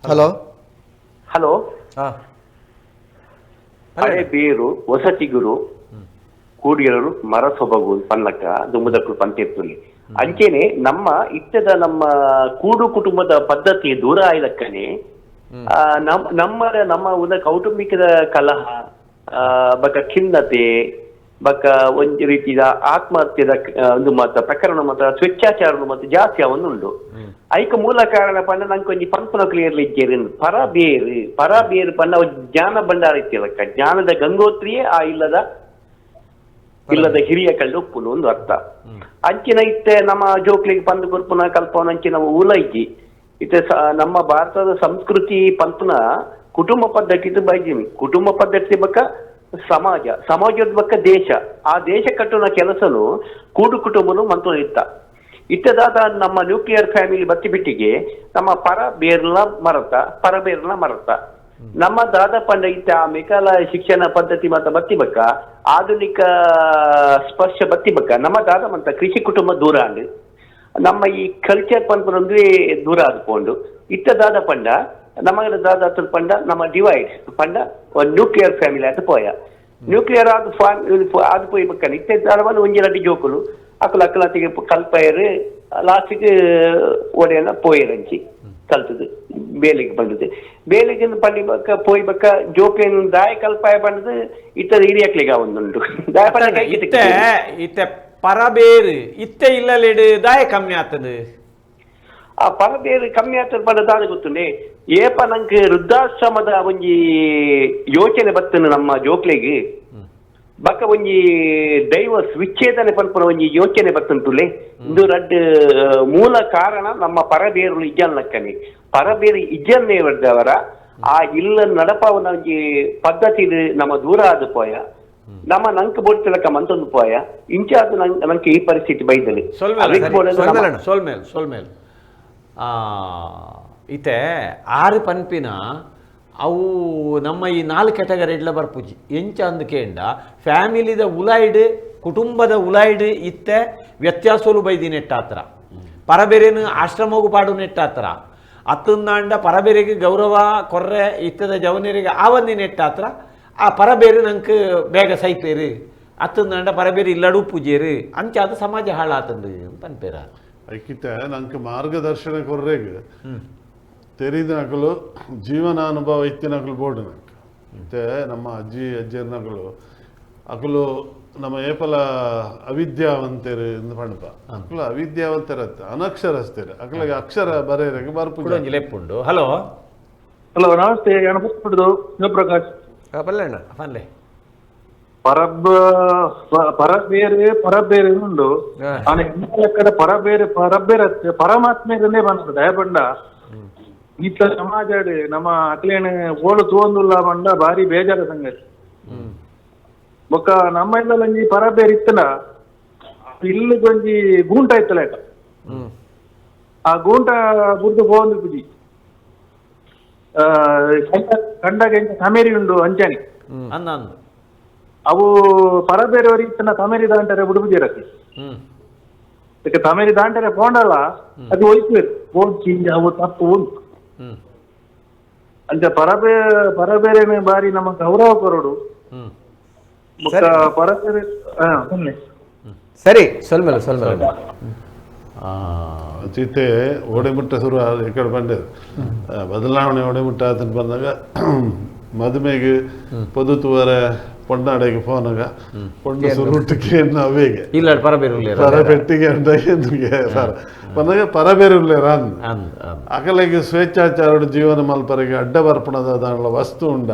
hello hello ಹಳೆ ಬೇರು ಹೊಸ ಚಿಗುರು ಕೂಡಿಯರು ಮರ ಸೊಬಗು ಪನ್ನಕ್ಕ ದುಮ್ಮದಕ್ಕಳು ಪಂತಿರ್ತುಲಿ ಅಂಚೆನೆ ನಮ್ಮ ಇಷ್ಟದ ನಮ್ಮ ಕೂಡು ಕುಟುಂಬದ ಪದ್ಧತಿ ದೂರ ಆಯ್ದಕ್ಕನೆ ನಮ್ಮ ಒಂದು ಕೌಟುಂಬಿಕದ ಕಲಹ ಬಕ ಖಿನ್ನತೆ ಬಕ ಒಂದು ರೀತಿಯ ಆತ್ಮಹತ್ಯದ ಒಂದು ಮತ ಪ್ರಕರಣ ಮತ ಸ್ವೇಚ್ಛಾಚಾರ ಮತ್ತು ಜಾಸ್ತಿ ಅವನ್ನುಂಡು ಐಕ ಮೂಲ ಕಾರಣ ಪಂಡ ನಂಗೆ ಒಂಜಿ ಪಂಪನ ಕ್ಲಿಯರ್ಲಿ ಇದ್ದೇರಿ ಪರ ಬೇರು ಪಂಡ ಜ್ಞಾನ ಭಂಡಾರ ಇತ್ತಿಲಕ್ಕ ಜ್ಞಾನದ ಗಂಗೋತ್ರಿಯೇ ಆ ಇಲ್ಲದ ಹಿರಿಯ ಕಳ್ಳು ಉಪ್ಪುನು ಒಂದು ಅರ್ಥ ಅಂಚಿನ ಇತ್ತೆ ನಮ್ಮ ಜೋಕ್ಲಿಗೆ ಪಂದು ಗುರುಪುನ ಕಲ್ಪನ ಅಂಚಿನ ಉಲೈಕಿ ಇತ್ತೆ ನಮ್ಮ ಭಾರತದ ಸಂಸ್ಕೃತಿ ಪಂಪನ ಕುಟುಂಬ ಪದ್ಧತಿ ಬೈಜಿನಿ ಕುಟುಂಬ ಪದ್ಧತಿ ಬಕ್ಕ ಸಮಾಜದ ಬಕ್ಕ ದೇಶ ಆ ದೇಶ ಕಟ್ಟುನ ಕೆಲಸನು ಕೂಡು ಕುಟುಂಬನು ಮಂತು ಇತ್ತದಾದ ನಮ್ಮ ನ್ಯೂಕ್ಲಿಯರ್ ಫ್ಯಾಮಿಲಿ ಬತ್ತಿ ಬಿಟ್ಟಿಗೆ ನಮ್ಮ ಪರ ಬೇರ್ಲ ಮರತ ನಮ್ಮ ದಾದ ಪಂಡ ಇತ್ತ ಆ ಮೆಕಾಲ ಶಿಕ್ಷಣ ಪದ್ಧತಿ ಮತ್ತ ಬತ್ತಿ ಬಕ್ಕ ಆಧುನಿಕ ಸ್ಪರ್ಶ ಬತ್ತಿ ಬಕ್ಕ ನಮ್ಮ ದಾದ ಮಂತ ಕೃಷಿ ಕುಟುಂಬ ದೂರ ಅಂಡು ನಮ್ಮ ಈ ಕಲ್ಚರ್ ಪಂಪನೊಂದು ದೂರ ಆದ್ಕೊಂಡು ಇತ್ತದಾದ ಪಂಡ ನಮಗ ದಾದ ಪಂಡ ನಮ್ಮ ಡಿವೈಡ್ ಪಂಡ ಒಂದು ನ್ಯೂಕ್ಲಿಯರ್ ಫ್ಯಾಮಿಲಿ ಆದ ಪೋಯ ನ್ಯೂಕ್ಲಿಯರ್ ಆದ ಪೋಯಿ ಬಕ್ಕ ಇತ್ತೆ ದಾದವನ್ನು ಒಂಜಿ ರಡ್ಡಿ ಜೋಕುಲು ಅಕ್ಕಲತ್ತಿಗೆ ಕಲ್ಪಯರು ಲಾಸ್ಟಿಗೆ ಒಡೆಯನ್ನ ಪೋಯರಂಚಿ ಕಲ್ತದು ಬೇಲಿಗೆ ಬಂದದ್ದು ಬೇಲಿಗೆ ಪಂಡಿ ಬಕ್ಕ ಪೋಯ್ ಬಕ್ಕ ಜೋಕೇನು ದಾಯ ಕಲ್ಪಾಯ ಬಂದದು ಇತ್ತದ ಹಿರಿಯಕ್ಲಿಗ ಒಂದುಂಟು ಇತ್ತೆ ಪರಬೇರು ಇತ್ತೆ ಇಲ್ಲಲೇಡು ದಾಯ ಕಮ್ಮಿ ಆಗ್ತದೆ ಆ ಪರಬೇರು ಕಮ್ಮಿ ಆಗ್ತದೆ ಪಂಡ ದಾದ ಗೊತ್ತುಂಡೆ ಏಪ ನಂಗೆ ವೃದ್ಧಾಶ್ರಮದ ಒಂಜಿ ಯೋಚನೆ ಬರ್ತನು ನಮ್ಮ ಜೋಕ್ಲಿಗೆ ಬಕ್ಕ ಒಂಜಿ ಡೈವರ್ಸ್ ವಿಚ್ಛೇದನೆ ಪನ್ಪುನ ಒಂಜಿ ಯೋಚನೆ ಬರ್ತಂತುಲೆ ಇಂದು ರಡ್ಡ್ ಮೂಲ ಕಾರಣ ನಮ್ಮ ಪರಬೇರು ಇಜ್ಜಲ್ನಕ್ಕನೆ ಪರಬೇರು ಇಜ್ಜನ್ನೇ ಬರ್ದವರ ಆ ಇಲ್ಲ ನಡಪವನ ಒಂಜಿ ಪದ್ಧತಿ ನಮ್ಮ ದೂರ ಆದ ಪೋಯ ನಮ್ಮ ನಂಕ ಬೋಡ್ತಿಲಕ ಮಂತೊಂದು ಪೋಯ ಇಂಚಾದ ನಂಗೆ ಈ ಪರಿಸ್ಥಿತಿ ಬೈದಲಿ ಸೋಲ್ಮೇಲ್ ಇತ್ತೆ ಆರು ಪನ್ಪಿನ ಅವು ನಮ್ಮ ಈ 4 ಕ್ಯಾಟಗರಿಡ್ಲ ಬರ್ಪುಜಿ ಎಂಚ ಅಂದ್ಕೇಂಡ ಫ್ಯಾಮಿಲಿದ ಉಲಾಯ್ಡ್ ಕುಟುಂಬದ ಉಲಾಯ್ಡ್ ಇತ್ತೆ ವ್ಯತ್ಯಾಸಲು ಬೈದಿ ನೆಟ್ಟಾತ್ರ ಪರಬೇರೆನು ಆಶ್ರಮಗೂ ಪಾಡು ನೆಟ್ಟಾತ್ರ ಅತ್ತಂದಾಂಡ ಪರಬೇರೆಗೆ ಗೌರವ ಕೊರ್ರೆ ಇತ್ತದ ಜವನರಿಗೆ ಆವಂದಿ ನೆಟ್ಟಾತ್ರ ಆ ಪರಬೇರೆ ನಂಗೆ ಬೇಗ ಸೈಪೇರು ಅತ್ತಂದಾಂಡ ಪರಬೇರೆ ಇಲ್ಲಡು ಪೂಜೇರು ಅಂಚಾದ ಸಮಾಜ ಹಾಳಾತಂದು ಪನ್ಪೇರ ಐಕಿತ ನಂಗೆ ಮಾರ್ಗದರ್ಶನ ಕೊರ್ರೆಗೆ ತೆರಿದ ನಕಲು ಜೀವನಾನುಭವ ಇತ್ತಿನಕಲು ಬೋರ್ಡ್ ನಂಗೆ ಮತ್ತೆ ನಮ್ಮ ಅಜ್ಜಿಯರ ನಕಲು ಅಕಲು ನಮ್ಮ ಏಪಲ ಅವಿದ್ಯಾವಂತರು ಪಣಪ ಅಕಲು ಅವಿದ್ಯಾವಂತರತ್ತ ಅನಕ್ಷರಸ್ತೇರು ಅಕಲಿಗೆ ಅಕ್ಷರ ಬರೆಯರಿಗೆ ಬರ್ಪುಂಡು ಹಲೋ ನಮಸ್ತೆ ಅನುಭವಿಸ್ಬಿಡುದು ಶಿವಪ್ರಕಾಶ್ ಬಲ್ಲಣ್ಣ ಬಲ್ಲೆ ಪರಬೇರೆ ಉಂಡು ಅವನ ಪರಬೇರೆ ಪರಮಾತ್ಮೆ ಬಂದ ದಯಪಂಡ ಈತ ಸಮಾಜ ನಮ್ಮ ಅಕ್ಲೇನ ಓಡು ತೋಂದುಲ್ಲ ಬಂಡ ಭಾರಿ ಬೇಜಾರ ಸಂಗತಿ ಬೊಕ್ಕ ನಮ್ಮ ಇಲ್ಲಂಜಿ ಪರಬೇರೆ ಇತ್ತನ ಇಲ್ಲಿ ಒಂಜಿ ಗೂಂಟ ಇತ್ತಲ ಆ ಗೂಂಟ ಬುರ್ದು ಹೋಂದು ಪುಜಿ ಕಂಡಾಗ ತಮೇರಿ ಉಂಡು ಅಂಚಾನಿ ಅವು ಪರಬೇರೆಯವರು ಇತ್ತನ ತಮೇರಿ ದಾಂಟರೆ ಬುಡುಬುದಿರಕ್ಕೆ ಅದಕ್ಕೆ ತಮೇರಿ ದಾಂಟರೆ ಪೋಂಡಲ್ಲ ಅದು ಹೋಯ್ತು ಓದ್ಸಿ ಅವು ತಪ್ಪು ಉಂಟು ಅಂಚ ಪರಬೇರೆ ಬಾರಿ ನಮ್ಮ ಗೌರವ ಕೊರಡು ಪರಬೇರೆ ಸರಿ ಸೊಲ್ಮೇಲೆ ಚೀತೆ ಓಡೆಮುಟ್ಟ ಶುರು ಈ ಕಡೆ ಬಂದಿದೆ ಬದಲಾವಣೆ ಓಡೆಮುಟ್ಟ ಆತನ ಬಂದಾಗ ಮದುವೆಗೆ ಪೊದುತುವರ ಪೊಂಡಾಡೆಗೆ ಫೋನಾಗ ಪೊಂಡ ಸುರುಟ್ಟಿಗೆ ಅವೇಗೆ ಇಲ್ಲ ಪರಪೆಟ್ಟಿಗೆ ಬಂದಾಗ ಪರಬೇರೆ ಅಕಲೆಗೆ ಸ್ವೇಚ್ಛಾಚಾರ ಜೀವನ ಮಲ್ಪರಿಗೆ ಅಡ್ಡ ಬರ್ಪಣದ ದಾಂಡ್ಲ ವಸ್ತು ಉಂಡ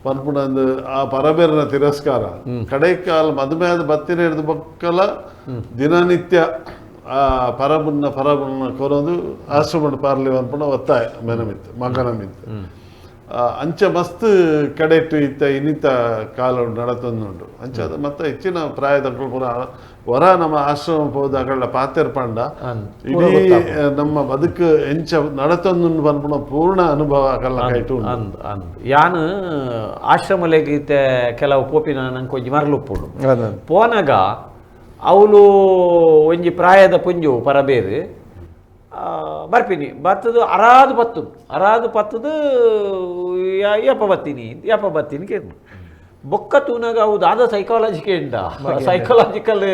ಪನ್ಪುಣಂದು ಆ ಪರಬೇರಿನ ತಿರಸ್ಕಾರ ಕಡೆಕಾಲ ಮದುವೆ ಆದ ಬತ್ತಿನ ಹಿಡಿದು ಬಕ್ಕಲ ದಿನನಿತ್ಯ ಆ ಪರಬುನ್ನ ಕೊರೋದು ಆಶ್ರಮ ಪಾರ್ಲಿ ಅನ್ಪುಣ ಒತ್ತಾಯ ಮೆನಮಿತ್ತು ಮಗನಮಿತ್ತು ಅಂಚ ಮಸ್ತ್ ಕಡೆಟ್ಟು ಇತ್ತ ಇನ್ನಿತ ಕಾಲ ನಡತೊಂದುಂಡು ಅಂಚ ಅದು ಮತ್ತೆ ಹೆಚ್ಚಿನ ಪ್ರಾಯದ ಪೂರ ಹೊರ ನಮ್ಮ ಆಶ್ರಮ ಹೋದ ಅಗಳ ಪಾತೆರ್ ಪಂಡ ಇಡೀ ನಮ್ಮ ಬದುಕು ಎಂಚ ನಡತೊಂದು ಬಂದ್ಬಿಡ ಪೂರ್ಣ ಅನುಭವ ಕಲ್ಲ ಕೈಟು ಯಾನು ಆಶ್ರಮಲೆಗೀತೆ ಕೆಲವು ಪೋಪಿನ ನಂಗೆ ಕೊಂಚ ಮರಲುಪ್ಪುಡು ಪೋನಾಗ ಅವಳು ಒಂಜಿ ಪ್ರಾಯದ ಪುಂಜು ಪರಬೇರು ಬರ್ಪಿನಿ ಬತ್ತದು ಅರಾದು ಬತ್ತದು ಯಪ್ಪ ಬತ್ತೀನಿ ಕೇಳಿ ಬೊಕ್ಕ ತೂನಾಗ ಅವು ದಾದ ಸೈಕಾಲಜಿಕೆಂಡ ಸೈಕಾಲಜಿಕಲ್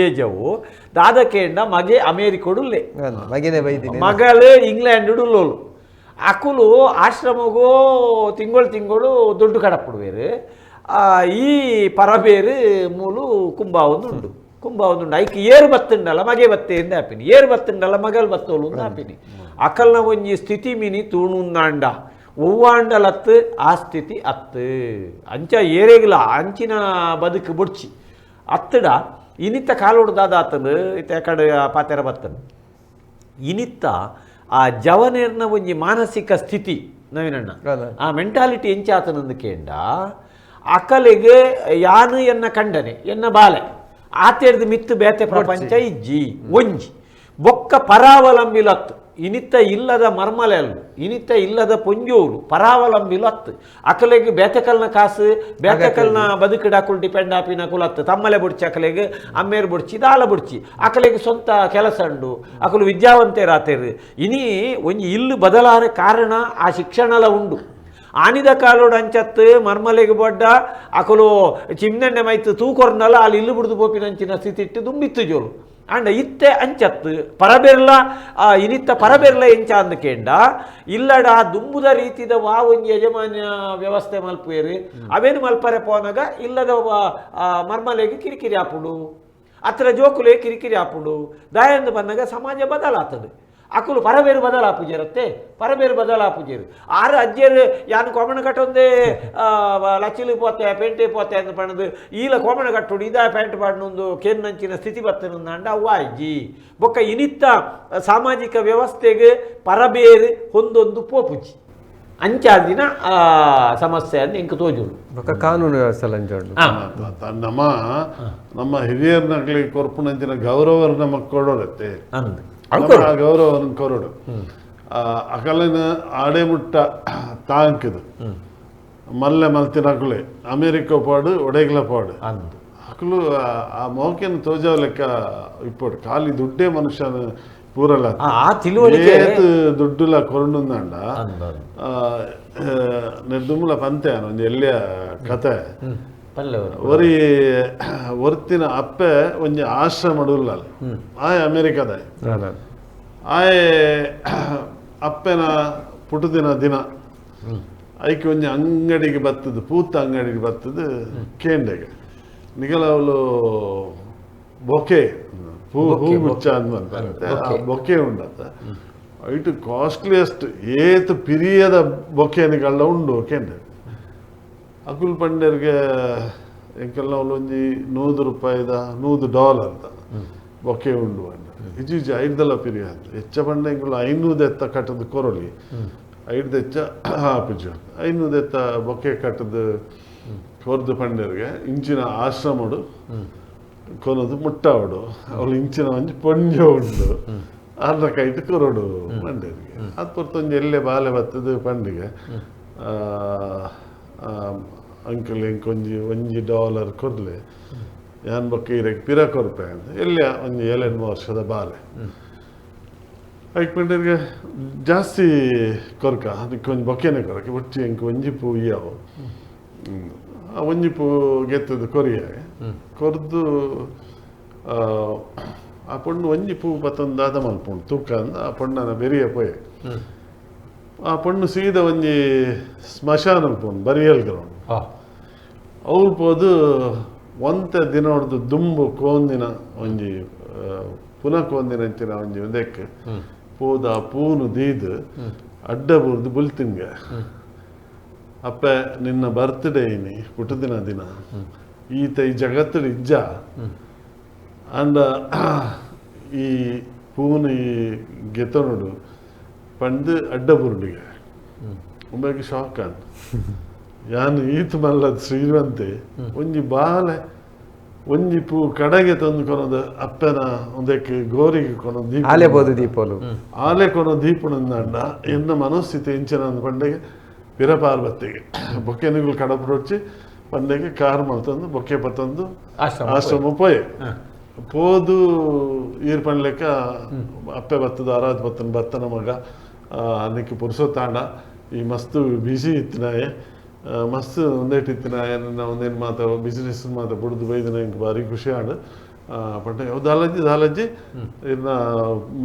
ಏಜ್ ಅವು ದಾದಕೆಂಡ ಮಗೆ ಅಮೇರಿಕೊಡುಲ್ಲೆ ಮಗನೇ ಬೈದಿನಿ ಮಗಳು ಇಂಗ್ಲೆಂಡ್ ಲೋಲು ಅಕುಲು ಆಶ್ರಮಗೋ ತಿಂಗಳು ದೊಡ್ಡ ಕಡಪುಡುವೇರು ಈ ಪರಬೇರು ಮೂಲು ಕುಂಬಾವೊಂದುಂಡು ಐಕ್ ಏರು ಬತ್ತುಂಡಲ್ಲ ಮಗೆ ಬತ್ತೇಂದು ಆಪಿನಿ ಏರು ಬತ್ತುಂಡಲ್ಲ ಮಗಲ್ ಬತ್ತೋಲು ಆಪಿನಿ ಅಕಲ್ನ ಒಂಜಿ ಸ್ಥಿತಿ ಮಿನಿ ತೂಣುಂದಾಂಡ ಒವ್ವಾಂಡಲತ್ತು ಆ ಸ್ಥಿತಿ ಅತ್ತು ಅಂಚ ಏರೆಗಿಲ್ಲ ಅಂಚಿನ ಬದುಕು ಬುಡ್ಚಿ ಅತ್ತಡ ಇನಿತ್ತ ಕಾಲೋಡ್ದಾದ ಆತನು ಇತ್ತ ಕಡೆ ಪಾತೆರ ಬತ್ತನು ಇನಿತ್ತ ಆ ಜವನೇರ್ನ ಒಂಜಿ ಮಾನಸಿಕ ಸ್ಥಿತಿ ನವೀನಣ್ಣ ಆ ಮೆಂಟಾಲಿಟಿ ಎಂಚಾತನಂದು ಕೇಂಡ ಅಕಲಿಗೆ ಯಾನು ಎನ್ನ ಕಂಡನೆ ಎನ್ನ ಬಾಲೆ ಆತೇರ್ದು ಮಿತ್ತು ಬೇತೆ ಪ್ರಪಂಚ ಇಜ್ಜಿ ಒಂಜಿ ಬೊಕ್ಕ ಪರಾವಲಂಬಿಲತ್ತು ಇನಿತ್ತ ಇಲ್ಲದ ಮರ್ಮಲೆಲ್ಲು ಇನಿತ್ತ ಇಲ್ಲದ ಪೊಂಜೂರು ಪರಾವಲಂಬಿಲತ್ತು ಅಕಲೆಗೆ ಬೇತೆಕಲ್ನ ಕಾಸು ಬೇತೆಕಲ್ನ ಬದುಕಿಡಾಕುಲು ಡಿಪೆಂಡ್ ಆಪಿನ ಕುಲತ್ತು ತಮ್ಮಲೆ ಬುಡ್ಚಿ ಅಕಲೆಗೆ ಅಮ್ಮೇರು ಬುಡ್ಚಿ ದಾಲ ಬುಡ್ಚಿ ಅಕಲೆಗೆ ಸ್ವಂತ ಕೆಲಸ ಉಂಡು ಅಕಲು ವಿದ್ಯಾವಂತೇರಾತೇರು ಇನಿ ಒಂಜಿ ಇಲ್ಲು ಬದಲಾರೆ ಕಾರಣ ಆ ಶಿಕ್ಷಣಲ ಉಂಡು ಆನಿದ ಕಾಲೋಡು ಅಂಚತ್ತು ಮರ್ಮಲೆಗೆ ಬೊಡ್ಡ ಅಕಲು ಚಿಮ್ನೆಣ್ಣೆ ಮೈತು ತೂಕೊರ್ನಲ್ಲ ಅಲ್ಲಿ ಇಲ್ಲು ಬಿಡ್ದು ಬೋಪಿನಂಚಿನ ಸ್ಥಿತಿ ಇಟ್ಟು ದುಂಬಿತ್ತು ಜೋಲು ಅಂಡ ಇತ್ತೆ ಅಂಚತ್ತು ಪರಬೆರ್ಲ ಇನಿತ್ತ ಪರಬೆರ್ಲ ಎಂಚ ಅಂದಕೇಂಡ ಇಲ್ಲಡ ದುಂಬುದ ರೀತಿದ ಒಂಜಿ ಯಜಮಾನ್ಯ ವ್ಯವಸ್ಥೆ ಮಲ್ಪುವೇರು ಅವೇನು ಮಲ್ಪರೆ ಪೋನಾಗ ಇಲ್ಲದ ಮರ್ಮಲೆಗೆ ಕಿರಿಕಿರಿ ಆಪುಡು ಅತ್ರ ಜೋಕುಲೆ ಕಿರಿಕಿರಿ ಆಪುಡು ದಾಯಂದು ಬಂದಾಗ ಸಮಾಜ ಬದಲಾತದೆ ಅಕುಲು ಪರಬೇರು ಬದಲಾಪುಜೇರತ್ತೆ ಪರಬೇರು ಬದಲಾಪುಜೇರು ಆರು ಅಜ್ಜೇರು ಯಾನು ಕೊಮಣ ಕಟ್ಟೊಂದೇ ಲಚ್ಚಿಲು ಪೋತೆ ಪೇಂಟೆ ಪೋತೆ ಅಂತ ಪಣದು ಈಲ ಕೊಮಣ ಕಟ್ಟುಡು ಇದ ಪ್ಯಾಂಟ್ ಪಾಡ್ನೊಂದು ಕೆನ್ನಂಚಿನ ಸ್ಥಿತಿ ಬತ್ತನಂದ ಅವ್ವ ಅಜ್ಜಿ ಬೊಕ್ಕ ಇನಿತ್ತ ಸಾಮಾಜಿಕ ವ್ಯವಸ್ಥೆಗೆ ಪರಬೇರು ಹೊಂದೊಂದು ಪೋಪುಜಿ ಅಂಚಾದಿನ ಸಮಸ್ಯೆ ಅಂತ ಇಂಕ ತೋಜುಡು ಬೊಕ್ಕ ಕಾನೂನು ವ್ಯವಸ್ಥೆ ಲಂಚೋಡು ನಮ್ಮ ಹಿರಿಯರ್ನಗ್ಲಿಗೆ ಕೊರ್ಪುನಂಚಿನ ಗೌರವ ನಮಗೆ ಕೊಡೋಡತ್ತೆ ಅಂದು ಗೌರವ ಕೊರಡು ಅಕಲಿನ ಆಡೆ ಮುಟ್ಟ ತಾಂಕಿದು ಮಲ್ಲೆ ಮಲ್ತಿನಕುಲೆ ಅಮೇರಿಕ ಪಾಡು ಒಡೆಗ್ಲ ಪಾಡು ಅಕಲು ಆ ಮೋಕೆನ ತೋಜಾವ ಲೆಕ್ಕ ಇಪ್ಪಡು ಖಾಲಿ ದುಡ್ಡೇ ಮನುಷ್ಯನ ಪೂರಲ್ಲ ಏತು ದುಡ್ಡುಲ ಕೊರಡುಂದಂಡ ನಿರ್ದುಮುಲ ಪಂತೆ ಒಂದು ಎಲ್ಲಿಯ ಕತೆ ಒರಿ ಒರ್ತಿನ ಅಪ್ಪೆ ಒಂಜಿ ಆಶ್ರಮ ಉಲ್ಲ ಆಯ್ ಅಮೇರಿಕದ ಆಯ್ ಅಪ್ಪೆನ ಪುಟುದಿನ ದಿನ ಐಕೆ ಒಂಜಿ ಅಂಗಡಿಗೆ ಬತ್ತದು ಪೂತ ಅಂಗಡಿಗೆ ಬತ್ತದು ಕೇಂಡೆಗೆ ನಿಗಲ ಅವಳು ಬೊಕೆ ಹೂ ಮುಚ್ಚ ಅಂತ ಬೊಕೆ ಉಂಡತ್ತ ಐಟು ಕಾಸ್ಟ್ಲಿಯಸ್ಟ್ ಏತು ಪಿರಿಯದ ಬೊಕೆನಿಗಳ ಉಂಡು ಕೇಂದ್ರ ಅಕುಲ್ ಪಂಡರ್ಗೆ ಎಂಕಲ್ನ ಒಂಜಿ $100 ಬೊಕೆ ಉಂಡು ಅಂಡ ಇಜೀಜಿ ಐಡ್ದಲ್ಲ ಪಿರಿಯ ಅಂತ ಹೆಚ್ಚ ಪಂಡ ಎಂಕುಲು 500 ಎತ್ತ ಕಟ್ಟದು ಕೊರೊಲಿ ಐಡ್ದು ಹೆಚ್ಚ ಹಾಪಿಜು 500 ಎತ್ತ ಬೊಕೆ ಕಟ್ಟದು ಕೊರ್ದು ಪಂಡರ್ಗೆ ಇಂಚಿನ ಆಶ್ರಮಡು ಕೊನದು ಮುಟ್ಟಾವಡು ಅವಳು ಇಂಚಿನ ಒಂಜಿ ಪೊಂಜ ಉಂಡು ಅರ್ಧ ಕೈಟ್ ಕೊರಡು ಪಂಡರ್ಗೆ ಅದು ಪೊರ್ತೊಂಜಿ ಎಲ್ಲೆ ಬಾಲೆ ಬತ್ತದು ಪಂಡಿಗೆ ಅಂಕಲ್ ಇಂಕೊಂಜಿ $1 ಕೊರ್ಲೆ ಯಾನ್ ಬೊಕ್ಕ ಇರಕ್ಕೆ ಪಿರ ಕೊರ್ಪೆ ಅಂತ ಎಲ್ಲ ಒಂಜಿ 7-8 ವರ್ಷದ ಬಾಲೆ ಐಕ್ ಪಂಡರ್ಗೆ ಜಾಸ್ತಿ ಕೊರ್ಕ ಅದಕ್ಕೊಂದು ಬೊಕೆನೆ ಕೊರಕೆ ಬುಟ್ಟಿ ಇಂಕ ಒಂಜಿ ಪೂ ಇಯವು ಆ ಒಂಜಿ ಪೂ ಗೆತ್ತದು ಕೊರಿಯ ಕೊರ್ದು ಆ ಪೊಣ್ಣು ಒಂಜಿ ಪೂ ಪತ್ತೊಂದಾದ ಮಲ್ಪುಂಡು ತೂಕ ಅಂದ ಆ ಪೊಣ್ಣನ ಬೆರಿಯ ಪೋಯೆ ಆ ಪೊಣ್ಣು ಸೀದ ಒಂಜಿ ಸ್ಮಶಾನ ಪೋನು ಬರಿಯಲ್ ಗ್ರೌಂಡ್ ಅವ್ರು ಪೋದು ಒಂತೆ ದಿನ ಹೊಡೆದು ದುಂಬು ಕೋಂದಿನ ಒಂಜಿ ಪುನಃ ಕೋಂದಿನ ಅಂಚಿನ ಒಂಜಿ ಇದಕ್ಕೆ ಪೋದ ಪೂನು ದೀದು ಅಡ್ಡ ಬುರ್ದು ಬುಲ್ತಿನ್ಗೆ ಅಪ್ಪ ನಿನ್ನ ಬರ್ತ್ಡೇ ಇನಿ ಪುಟದಿನ ದಿನ ಈತ ಈ ಜಗತ್ತಲ್ಲಿ ಇಜ್ಜ ಅಂಡ ಈ ಪೂನು ಈ ಗೆತನುಡು ಪಂಡು ಅಡ್ಡ ಬುರುಡಿಗೆ ಒಮ್ಮೆಗೆ ಶಾಕ್ ಅಂತ ಯಾನು ಈತ ಮಲ್ಲದ ಶ್ರೀವಂತೆ ಒಂಜಿ ಬಾಲೆ ಒಂಜಿ ಪೂ ಕಡೆಗೆ ತಂದು ಕೊನದು ಅಪ್ಪನ ಒಂದಕ್ಕೆ ಗೋರಿಗೆ ಕೊನದು ದೀಪ ಆಲೆಬೋದು ದೀಪಲು ಆಲೆ ಕೊನೋ ದೀಪನಂದ ಎನ್ನ ಮನಸ್ಥಿತಿ ಇಂಚಿನ ಪಂಡೆಗೆ ಪಿರ ಪಾರ್ವತಿಗೆ ಬೊಕ್ಕೆನಿಗಳು ಕಡಪು ರೊಚ್ಚಿ ಪಂಡೆಗೆ ಕಾರ್ ಮಲ್ತಂದು ಬೊಕ್ಕೆ ಪತ್ತಂದು ಆಶ್ರಮ ಪೋಯೆ ಪೋದು ಈರ್ ಪಣ್ಲೆಕ್ಕ ಅಪ್ಪೆ ಬತ್ತದ ಆರಾಧ್ ಬತ್ತನ ಮಗ ಅದಕ್ಕೆ ಪುರುಸೋತ್ತಾಂಡ ಈ ಮಸ್ತ್ ಬಿಸಿ ಇತ್ತಿನಾಯೆ ಮಸ್ತ್ ಒಂದೇಟ್ ಇತ್ತಿನಾಯ ಒಂದೇನು ಮಾತ ಬಿಸ್ನೆಸ್ ಮಾತ ಬುಡ್ದು ಬೈದಿನ ಇಂಗೆ ಭಾರಿ ಖುಷಿ ಆಡು ಪಂಡ ಯಾವ ದಾಲಜ್ಜಿ ಇನ್ನ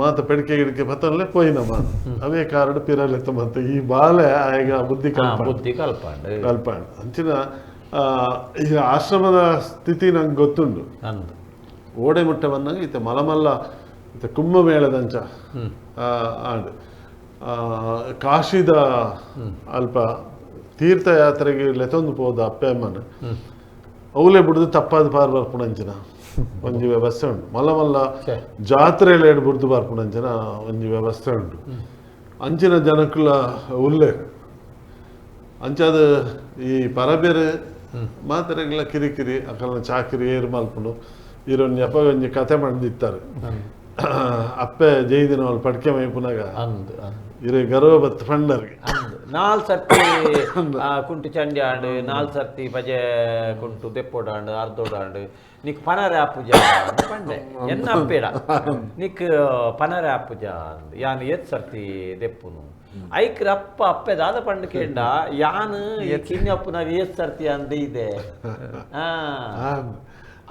ಮಾತ ಪೆಡಿಕೆ ಗಿಡಕೆ ಬತ್ತನಲ್ಲೇ ಪೋಯಿನ ಮಾತ ಅವೇ ಕಾರಣ ಪಿರಲೆತ್ತ ಮತ್ತೆ ಈ ಬಾಲೆ ಆಗ ಬುದ್ಧಿ ಕಲ್ಪಾಂಡ ಅಂಚಿನ ಈಗ ಆಶ್ರಮದ ಸ್ಥಿತಿ ನಂಗೆ ಗೊತ್ತುಂಡು ಓಡೆ ಮುಟ್ಟ ಬಂದಾಗ ಈತ ಮಲಮಲ್ಲ ಈತ ಕುಂಭಮೇಳದಂಚ ಆಡು ಕಾಶಿದ ಅಲ್ಪ ತೀರ್ಥಯಾತ್ರೆಗೆ ಲೆತೊಂದು ಪೋದ ಅಪ್ಪೆ ಅಮ್ಮನ ಅವಲೇ ಬಿಡುದು ತಪ್ಪಾದ ಪಾರ್ ಬರ್ಪುಣಂಚಿನ ಒಂಜಿ ವ್ಯವಸ್ಥೆ ಉಂಟು ಮಲ್ಲ ಜಾತ್ರೆಯಲ್ಲಿ ಎಡ್ ಬಿಡ್ದು ಬರ್ಪುಣಂಚಿನ ಒಂಜಿ ವ್ಯವಸ್ಥೆ ಉಂಟು ಅಂಚಿನ ಜನಕ್ಕುಲ ಉಲ್ಲೆ ಅಂಚಾದ ಈ ಪರಬೇರೆ ಮಾತ್ರೆಗಳ ಕಿರಿಕಿರಿ ಅಕಲ್ನ ಚಾಕಿರಿ ಏರು ಮಲ್ಪುಂಡು ಇರೊಂಜಿ ಅಪ್ಪ ಒಂಜಿ ಕತೆ ಮಾಡಿತ್ತಾರೆ ಅಪ್ಪೆ ಜೈದಿನ ಅವ್ರು ಪಡ್ಕೆ ಮೈಪುನಾಗ ಇರೋ ಗರ್ವ ಬತ್ತು ಫಂಡರ್ಗೆ 4 ಸರ್ತಿ ಕುಂಟು ಚಂಡಿ ಆಂಡು 4 ಸರ್ತಿ ಪಜೆ ಕುಂಟು ದೆಪ್ಪೋಡಾಂಡು ಅರ್ಧೋಡಾಂಡು ನಿಕ್ ಪನರೆ ಆಪುಜ ಪಂಡೆ ಎನ್ನ ಅಪ್ಪೇಡ ನಿಕ್ ಪನರೆ ಆಪುಜ ಯಾನ್ ಏತ್ ಸರ್ತಿ ದೆಪ್ಪುನು ಐಕ್ರ ಅಪ್ಪ ಅಪ್ಪೆ ದಾದ ಪಂಡು ಕೇಂಡ ಯಾನ್ ಕಿನ್ನಿ ಅಪ್ಪನಾಗ ಏತ್ ಸರ್ತಿ ಅಂದ ಇದೆ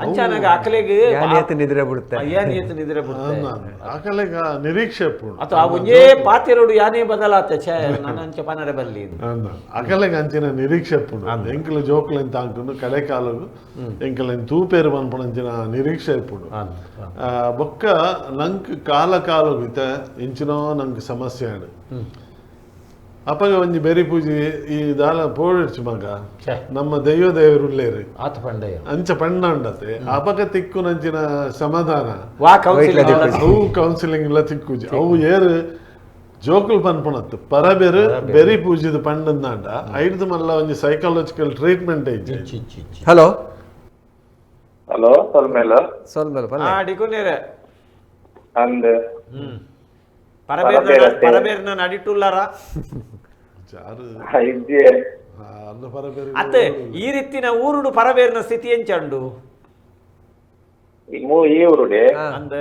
ಅಂಚಾನಾಗ ಅಕಲೆಗೆ ನಿದ್ರೆ ಬಿಡುತ್ತೆ ಅಕಲೆಗ ನಿರೀಕ್ಷೆ ಅಥವಾ ಒಂಜೇ ಪಾತಿರೋಡು ಯಾನೇ ಬದಲಾತೆ ಛೇ ನನ್ನ ಅಂಚೆ ಪನರೆ ಬಲ್ಲಿ ಅಕಲೆಗ ಅಂಚಿನ ನಿರೀಕ್ಷೆ ಪುಡು ಎಂಕಲ ಜೋಕ್ಲೆನ್ ತಾಂಟುನು ಕಡೆ ಕಾಲಗು ಎಂಕಲೆನ್ ತೂಪೇರು ಬಂದ್ಪುಣಂಚಿನ ನಿರೀಕ್ಷೆ ಪುಡು ಬೊಕ್ಕ ನಂಕ್ ಕಾಲಗು ಇತ ಇಂಚಿನೋ ನಂಗೆ ಸಮಸ್ಯೆ ಆಡು ಅಪ್ಪಗ ಒಂಜಿ ಬೆರಿ ಪೂಜಿ ಈ ದಾಲ ಪೋಡಿಡ್ಚು ಮಗ ನಮ್ಮ ದೈವ ದೇವರುಳ್ಳೇರಿ ಅಂಚ ಪಣ್ಣ ಉಂಡತೆ ಅಪಗ ತಿಕ್ಕು ನಂಚಿನ ಸಮಾಧಾನ ಅವು ಕೌನ್ಸಿಲಿಂಗ್ ಇಲ್ಲ ತಿಕ್ಕುಜಿ ಅವು ಏರು ಜೋಕುಲ್ ಪನ್ಪುಣತ್ತು ಪರಬೇರು ಬೆರಿ ಪೂಜಿದ ಪಂಡಂದಾಂಡ ಐದು ಮಲ್ಲ ಒಂಜಿ ಸೈಕಾಲಜಿಕಲ್ ಟ್ರೀಟ್ಮೆಂಟ್ ಐತಿ ಹಲೋ ಹಲೋ ಸೊಲ್ಮೇಲ ಅಡಿಕೊನೇರೆ ಅಂದ್ ಪರಬೇರ್ನ ನಡಿಟುಲ್ಲಾರ ಅತ್ತೆ ಈ ರೀತಿನ ಊರುಡು ಪರಬೇರ್ನ ಸ್ಥಿತಿ ಎಂಚಂಡು ಈ ಊರುಡೆ ಅಂದ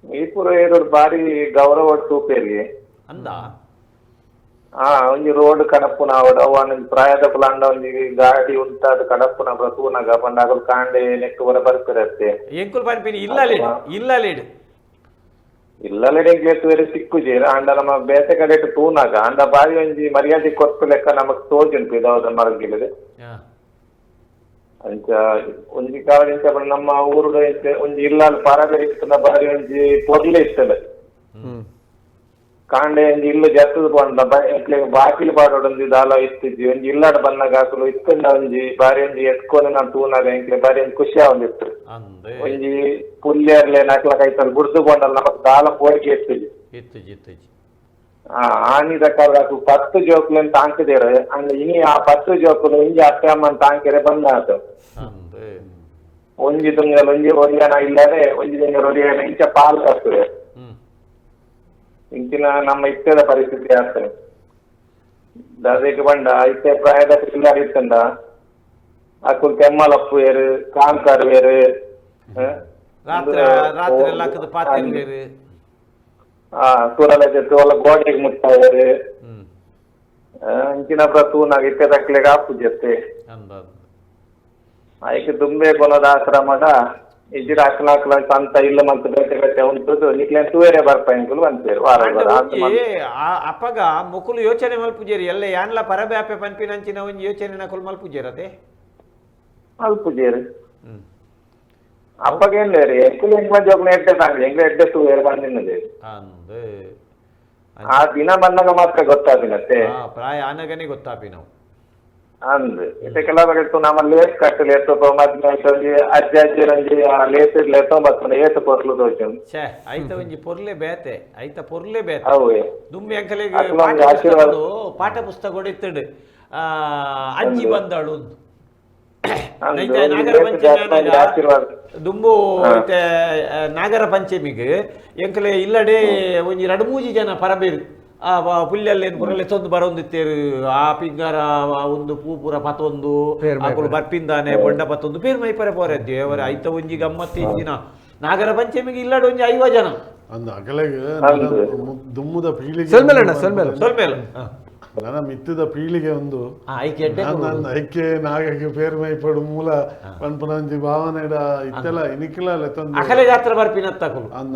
ಈ ಪುರ ಏರೋಡು ಬಾರಿ ಗೌರವ ತೂಪೇರಿ ಅಂದ ಒಂಜಿ ರೋಡ್ ಕಡಪುನ ಅವನ ಪ್ರಾಯದ ಪ್ಲಾಂಡ ಒಂಜಿ ಗಾಡಿ ಉಂಟಾದ ಕಡಪುನ ತೂನಾಗ ಪಂಡ ಕಾಂಡೆ ನೆಕ್ ಬರ ಬರ್ತಿರತ್ತೆ ಎಂಕುಲ್ ಪನ್ಪಿನಿ ಇಲ್ಲ ಇಲ್ಲಲೆಡೆಗೆ ಬೇರೆ ಸಿಕ್ಕುಜೇರ ಅಂಡ ನಮ್ಮ ಬೇತೆ ಕಡೆ ತೂನಾಗ ಅಂಡ ಬಾರಿ ಒಂಜಿ ಮರ್ಯಾದೆ ಕೊಟ್ಟು ಲೆಕ್ಕ ನಮಗ್ ತೋಜುಂಟು ಇದಾದ ಮರಗಿಲ್ಲದೆ ಅಂಚ ಒಂಜಿ ಕಾಲ ಇಂಚ ನಮ್ಮ ಊರು ಒಂಜಿ ಇಲ್ಲ ಪರಬೇರೆ ಇರ್ತದ ಬಾರಿ ಒಂಜಿ ಪೊರ್ಲೆ ಇರ್ತದೆ ಕಾಂಡೆ ಒಂಜಿ ಇಲ್ಲು ಜತ್ತದ ಪಂಡ ಬಾಕಿಲು ಪಾಡೋಡೊಂದು ದಾಲ ಇತ್ತಿದ್ವಿ ಒಂಜಿ ಇಲ್ಲಾಡ ಬಂದಾಗ ಹಾಕಲು ಇತ್ತಂಡ ಒಂಜಿ ಬಾರಿ ಒಂಜಿ ಎತ್ಕೊಂಡು ನಾನು ತೂನಾಗ ಎಂಕ್ಲೆ ಬಾರಿ ಒಂಜಿ ಖುಷಿ ಆಗೊಂದಿತ್ತು ಒಂಜಿ ಪುಲ್ಯರ್ಲೆ ನಕ್ಲ ಕೈತಲ್ ಬುಡ್ದು ಕೊಂಡಲ್ಲ ನಮಕ್ ದಾಲ ಪೋಡಿಕೆ ಇತ್ತಿದ್ವಿ ಆನಿದ ಕಾಲ 10 ಜೋಕ್ಲೆನ್ ತಾಂಕದೇರ ಅಂಡ್ ಇನಿ ಆ 10 ಜೋಕುಲು ಇಂಜಿ ಅತ್ತೆ ಅಮ್ಮನ್ ತಾಂಕೆರೆ ಬಂದ ಆತು ಒಂಜಿ ದುಂಗಲ್ ಒಂಜಿ ಒರಿಯಾನ ಇಲ್ಲದೆ ಒಂಜಿ ದುಂಗಲ್ ಒರಿಯಾನ ಇಂಚ ಪಾಲ್ ಆಗ್ತದೆ ಇಂಚಿನ ನಮ್ಮ ಇಷ್ಟದ ಪರಿಸ್ಥಿತಿ ಆಗ್ತದೆ ಅದಕ್ಕೆ ಬಂಡ ಇತ್ತೆ ಪ್ರಾಯದ ಪಿಲ್ಲಾಡಿ ಇತ್ತಂಡ ಅಕ್ಕುಲ್ ಕೆಮ್ಮಲಪ್ಪು ಏರು ಕಾಂಕಾರ್ ಏರು ತೂರಲೆ ತೋಲ ಗೋಡೆಗೆ ಮುಟ್ಟಾಯರು ಇಂಚಿನ ತೂನಾಗ ಇತ್ತೆ ತಕ್ಲೆಗೆ ಆಪು ಜೊತೆ ಆಯ್ಕೆ ದುಂಬೆ ಕೊನದ ಆಶ್ರಮದ ಇಜಿರ ಅಕ್ಲಾಕ್ಲ ಸಂತ ಇಲ್ಲ ಮಂತ ಬೇಟೆ ಬೇಟೆ ಉಂಟು ನಿಕ್ಲೇನ್ ತೂವೇರೆ ಬರ್ಪಾಯಿಂಕುಲು ಬಂತೇರು ಅಪ್ಪಗ ಮುಕುಲು ಯೋಚನೆ ಮಲ್ಪುಜೇರಿ ಎಲ್ಲ ಯಾನ್ಲ ಪರಬ್ಯಾಪೆ ಪನ್ಪಿನಂಚಿನ ಒಂಜಿ ಯೋಚನೆ ನಕುಲು ಮಲ್ಪುಜೇರತೆ ಮಲ್ಪುಜೇರಿ ಅಪ್ಪಗೇನ್ಲೇರಿ ಎಂಕುಲು ಎಂಕ್ಲ ಜೋಕ್ನ ಎಡ್ಡೆ ಸಾಂಗ್ಲಿ ಎಂಕ್ಲ ಎಡ್ಡೆ ತೂವೇರೆ ಬಂದಿನ್ನದೆ ಆ ದಿನ ಬಂದಾಗ ಮಾತ್ರ ಗೊತ್ತಾದಿನತ್ತೆ ಪ್ರಾಯ ಆನಗನೆ ಗೊತ್ತಾಪಿ ನಾವು ಅಂದ್ ಇದಕ್ಕೆಲ್ಲ ಬರ್ತೂ ನಮ್ಮ ಲೇಟ್ ಕಟ್ಟಲು ಎತ್ತೋ ಮತ್ತೆ ಅಜ್ಜಿ ಲೇಟ್ ಲೇಟೋ ಬರ್ತದೆ ಏತು ಪೊರ್ಲು ತೋಚು ಐತ ಒಂಜಿ ಪೊರ್ಲೆ ಬೇತೆ ಅವೇ ದುಮ್ಮಿ ಅಂಕಲಿಗೆ ಪಾಠ ಪುಸ್ತಕ ಹೊಡಿತಡು ಅಜ್ಜಿ ಬಂದಳು ನಾಗರ ಪಂಚಮಿ ದುಂಬು ನಾಗರ ಪಂಚಮಿಗೆ ಎಂಕಲೆ ಇಲ್ಲಡೆ ಒಂಜಿ 2-3 ಜನ ಪರಬೇರು ಪುಲ್ಯಲ್ಲಿ ಪುರ ಲೆತ್ತೊಂದು ಬರೊಂದಿತ್ತೇರು ಆ ಪಿಂಗಾರ ಒಂದು ಪೂಪುರ ಪತೊಂದು ಆಕುಲು ಬರ್ಪಿಂದಾನೆ ಬೊಂಡ ಪತ್ತೊಂದು ಪೇರು ಮೈಪರೆ ಪೋರೆ ದೇವರ ಐತ ಒಂಜಿ ಗಮ್ಮತ್ತಿ ಇಂಜಿನ ನಾಗರ ಪಂಚಮಿಗೆ ಇಲ್ಲಡ ಒಂಜಿ 5 ಜನ ಅಂದ ಅಕಲೆಗೆ ದುಮ್ಮುದ ಪೀಳಿಗೆ ಸ್ವಲ್ಪ ನನ್ನ ಮಿತ್ತದ ಪೀಳಿಗೆ ಒಂದು ಐಕೆ ಐಕ್ಯ ನಾಗಕ್ಕೆ ಪೇರು ಮೈಪಡು ಮೂಲ ಪನ್ಪುನಂಜಿ ಭಾವನೆ ಇತ್ತೆಲ್ಲ ಇನಿಕಿಲ್ಲ ಲೆತ್ತೊಂದು ಅಕಲೆ ಜಾತ್ರೆ ಬರ್ಪಿನ ತಕುಲು ಅಂದ